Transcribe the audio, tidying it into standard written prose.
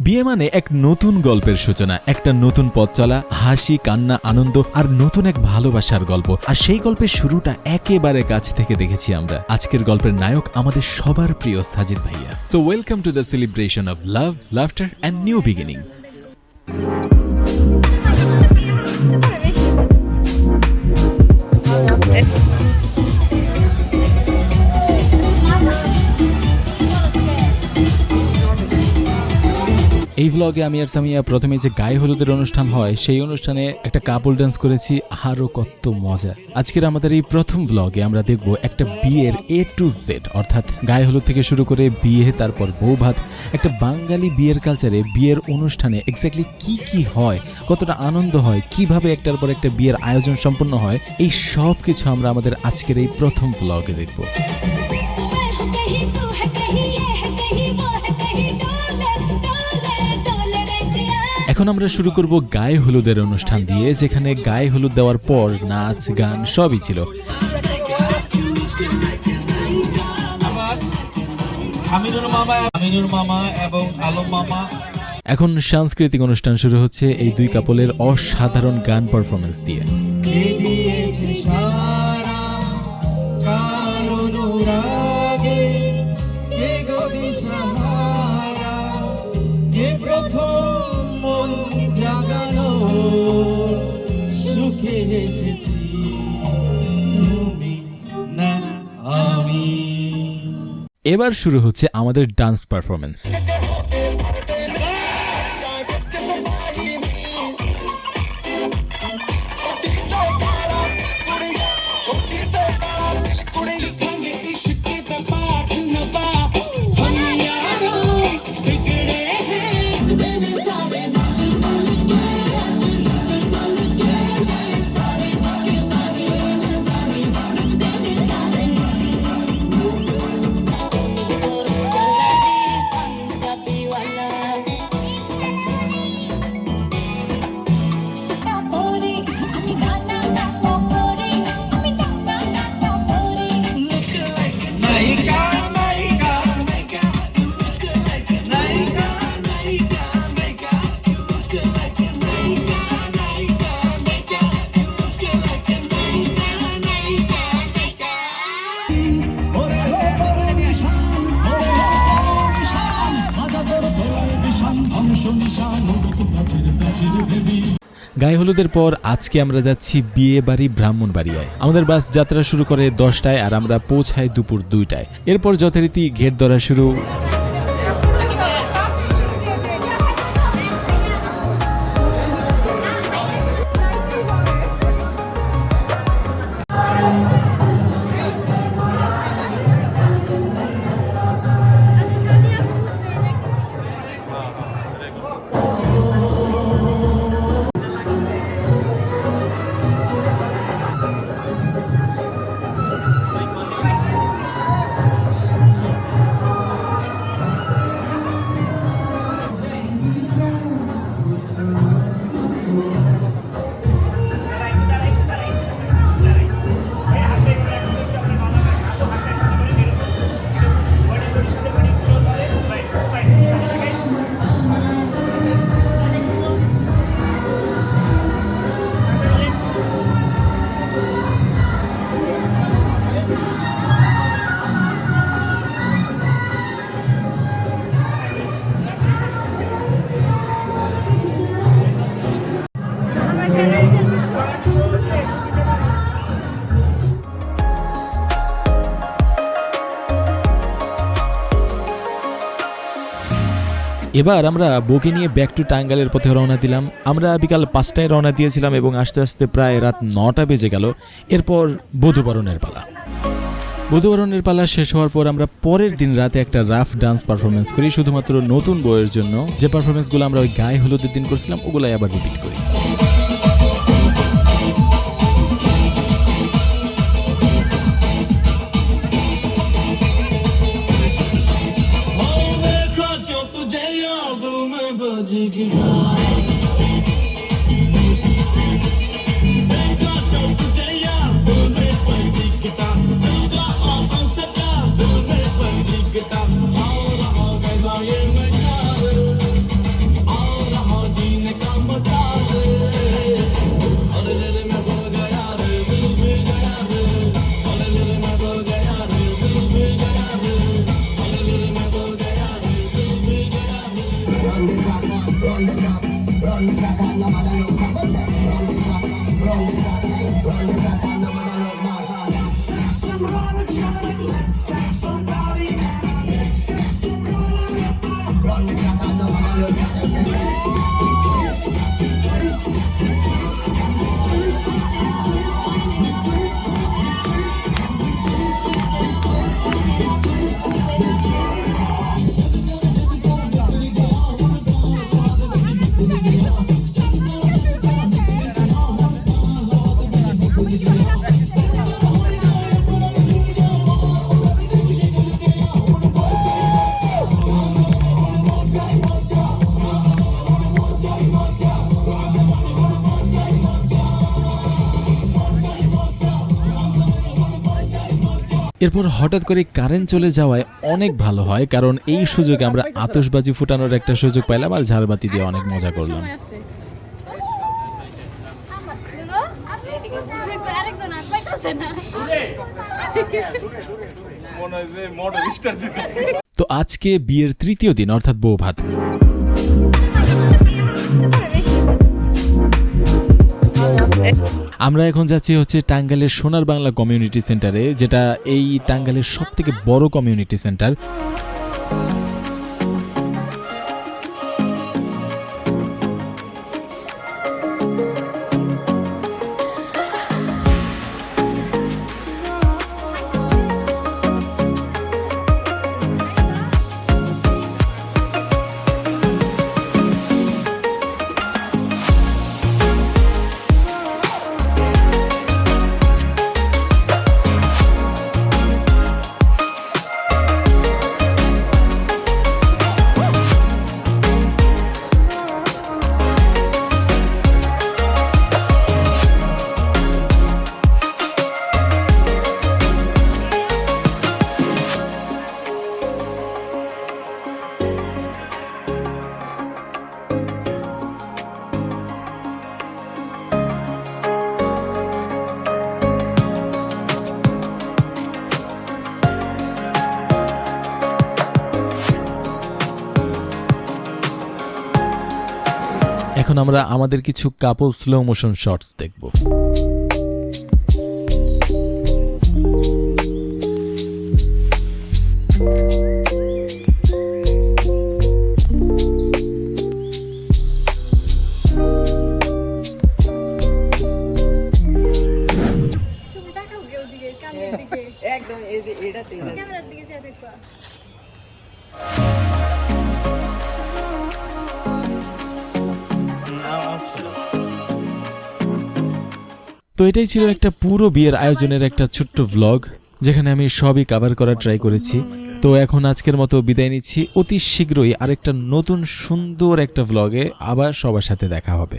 বিয়ে মানে এক নতুন গল্পের সূচনা, একটা নতুন পথ চলা, হাসি, কান্না, আনন্দ আর নতুন এক ভালোবাসার গল্প। আর সেই গল্পের শুরুটা একেবারে কাছ থেকে দেখেছি আমরা। আজকের গল্পের নায়ক আমাদের সবার প্রিয় সাজিদ ভাইয়া। So welcome to the celebration of love, laughter and new beginnings. এই ব্লগে আমি আর সামিয়া প্রথমে যে গায়ে হলুদের অনুষ্ঠান হয় সেই অনুষ্ঠানে একটা কাপল ডান্স করেছি, আরো কত মজা। আজকের আমাদের এই প্রথম ব্লগে আমরা দেখব একটা বিয়ের A to Z, অর্থাৎ গায়ে হলুদ থেকে শুরু করে বিয়ে, তারপর বৌভাত। একটা বাঙালি বিয়ের কালচারে বিয়ের অনুষ্ঠানে এক্স্যাক্টলি কি হয়, কতটা আনন্দ হয়, কিভাবে একটার পর একটা বিয়ের আয়োজন সম্পন্ন হয়, এই সব কিছু আমরা আমাদের আজকের এই প্রথম ব্লগে দেখব। এখন আমরা শুরু করব গায়ে হলুদের অনুষ্ঠান দিয়ে, যেখানে গায়ে হলুদ দেওয়ার পর নাচ, গান সবই ছিল। এখন সাংস্কৃতিক অনুষ্ঠান শুরু হচ্ছে এই দুই কাপলের অসাধারণ গান পারফরমেন্স দিয়ে। এবার শুরু হচ্ছে আমাদের ডান্স পারফরমেন্স। গায়ে হলুদের পর আজকে আমরা যাচ্ছি বিয়ে বাড়ি ব্রাহ্মণবাড়িয়ায়। আমাদের বাস যাত্রা শুরু করে 10টায় আর আমরা পৌঁছাই দুপুর 2টায়। এরপর যথারীতি ঘেট ধরা শুরু। এবার আমরা বউকে নিয়ে ব্যাক টু টাঙ্গাইলের পথে রওনা দিলাম। আমরা বিকাল 5টায় রওনা দিয়েছিলাম এবং আস্তে আস্তে প্রায় রাত 9টা বেজে গেল। এরপর বধূবরণের পালা। বধূবরণের পালা শেষ হওয়ার পর আমরা পরের দিন রাতে একটা রাফ ডান্স পারফরমেন্স করি, শুধুমাত্র নতুন বউয়ের জন্য। যে পারফরমেন্সগুলো আমরা ওই গায়ে হলুদের দিন করছিলাম ওগুলাই আবার রিপিট করি। এরপর হঠাৎ করে কারেন্ট চলে যাওয়ায় অনেক ভালো হয়, কারণ এই সুযোগে আমরা আতশবাজি ফুটানোর একটা সুযোগ পাইলাম আর ঝাড়বাতি দিয়ে অনেক মজা করলাম। তো আজকে বিয়ের তৃতীয় দিন অর্থাৎ বউ ভাত। আমরা এখন যাচ্ছি হচ্ছে টাঙ্গাইলের সোনার বাংলা কমিউনিটি সেন্টারে, যেটা এই টাঙ্গাইলের সবথেকে বড় কমিউনিটি সেন্টার। এখন আমরা আমাদের কিছু কাপল স্লো মোশন শটস দেখব। একদম এটাতে ক্যামেরার দিকে চেয়ে দেখো। তো এটাই ছিল একটা পুরো বিয়ের আয়োজনের একটা ছোট্ট ব্লগ, যেখানে আমি সবই কভার করার ট্রাই করেছি। তো এখন আজকের মতো বিদায় নিচ্ছি। অতি শীঘ্রই আরেকটা নতুন সুন্দর একটা ব্লগে আবার সবার সাথে দেখা হবে।